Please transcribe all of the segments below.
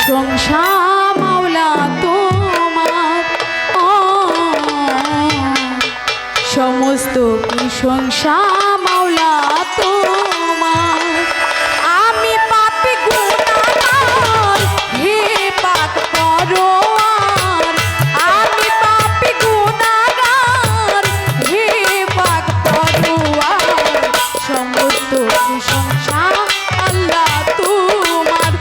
প্রশংসা মাওলা তোমার, সমস্ত প্রশংসা মাওলা তোমার। আমি পাপী গুনাহগার, হে পাক পরোয়ার। আমি পাপী গুনাহগার, হে পাক পরোয়ার। সমস্ত প্রশংসা আল্লাহ তোমার,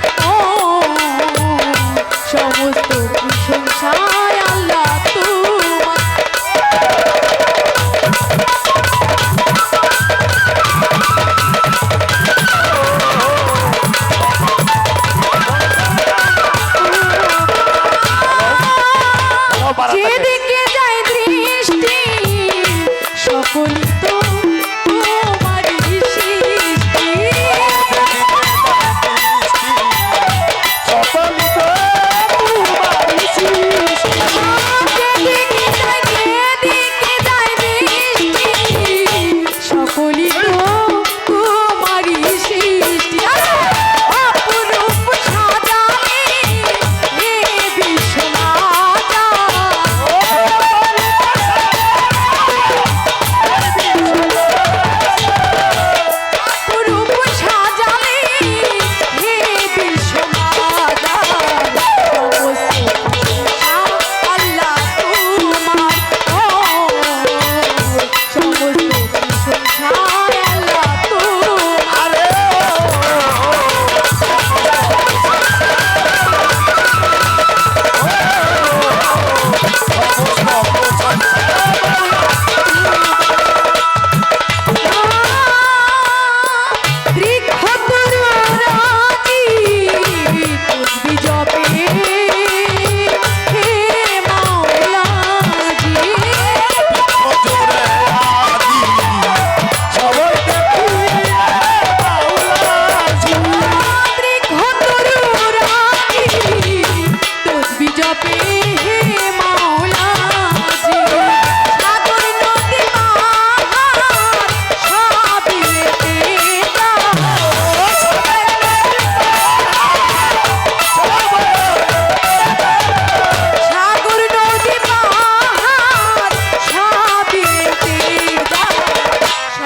সমস্ত প্রশংসা আল্লাহ তোমার। যেদিকে যায় দৃষ্টি সকলই তো তোমারই সৃষ্টি। যেদিকে যায় দৃষ্টি সকলই তো তোমারই সৃষ্টি। অপরূপ সাজালে হে বিশ্বমাতা, অপরূপ সাজালে হে বিশ্বমাতা।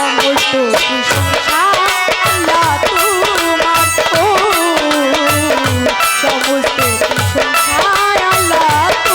সমস্ত প্রশংসা আল্লাহ তোমার, সমস্ত প্রশংসা আল্লাহ তোমার।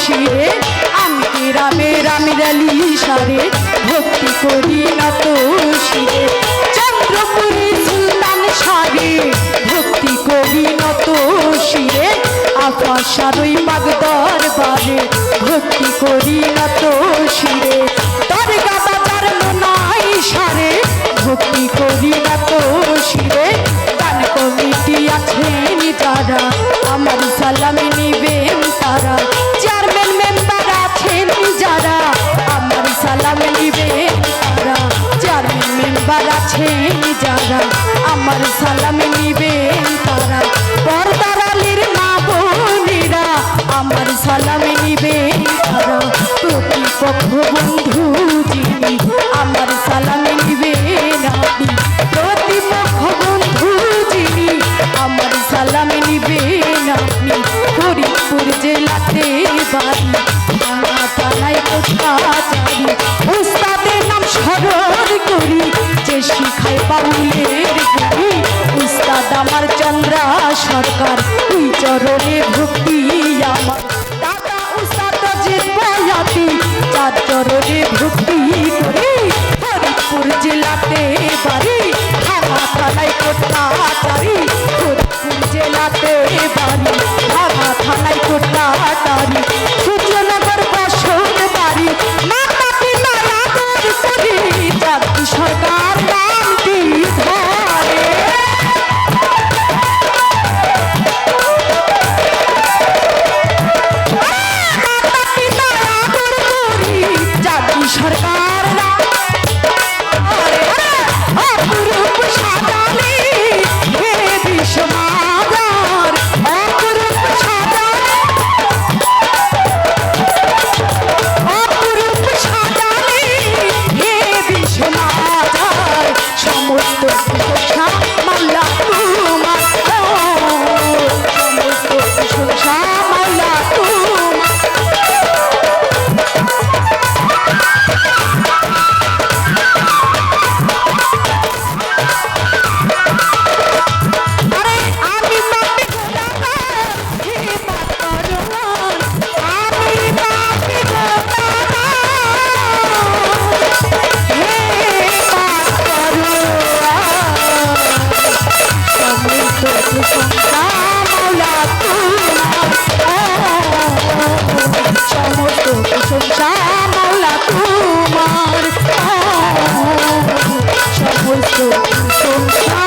শিরে আমি রামের আমির আলী সারে ভক্তি করি না তো শিরে। ভক্তি করি নত শিরে আকাশার ওই মাগ দরবারে ভক্তি করি নত শিরে দরগা বাজার মনাই সারে ভক্তি করি নত শিরে গান কমিটি আছেন যারা আমার সালামি নিবেন তারা চেয়ারম্যান মেম্বার আছেন যারা আমার সালামি নিবেন তারা চেয়ারম্যান মেম্বার আছেন যারা আমার সালামি নিবেন তারা পর্দার আলীর মা বোনেরা আমার সালামি নিবেন তারা প্রতিপক্ষ বন্ধু যিনি আমার সালামি নিবেন আপনি প্রতিপক্ষ বন্ধু যিনি আমার সালামি নিবেন আপনি ফরিদপুর জেলাতে বাড়ি থানায় কোথাচারি উস্তাদের নাম স্মরণ করি যে শিখায় বাউলের গুলি উস্তাদ আমার চন্দ্রা সরকার ওই চরণে ভক্তি আমার দাদা উস্তাদ জিত বয়াতি যার চরণে ভক্তি করি ফরিদপুর জেলাতে বাড়ি থানায় কোথাচারি ফরিদপুর জেলাতে বাড়ি থানায় কোথাচারি সূর্যনগর বসত বাড়ি মাতা পিতা আদর করি জাতি সরকার নামটি ধরে মাতা পিতা আদর করি জাতি সরকার অপরূপ সাজালি হে বিশ্বমাদার অপরূপ সাজালি অপরূপ সাজালি হে বিশ্বমাদার সমস্ত প্রশংসা মাওলা তোমার সমস্ত প্রশংসা মাওলা তোমার আরে আমি মাটি গোলাকার হে মাতরমান আমি মাটি গোলাকার হে মাতরমান সমস্ত প্রশংসা মাওলা তোমার সমস্ত প্রশংসা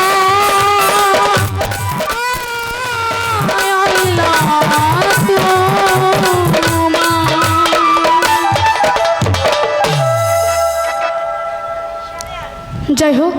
যাই হোক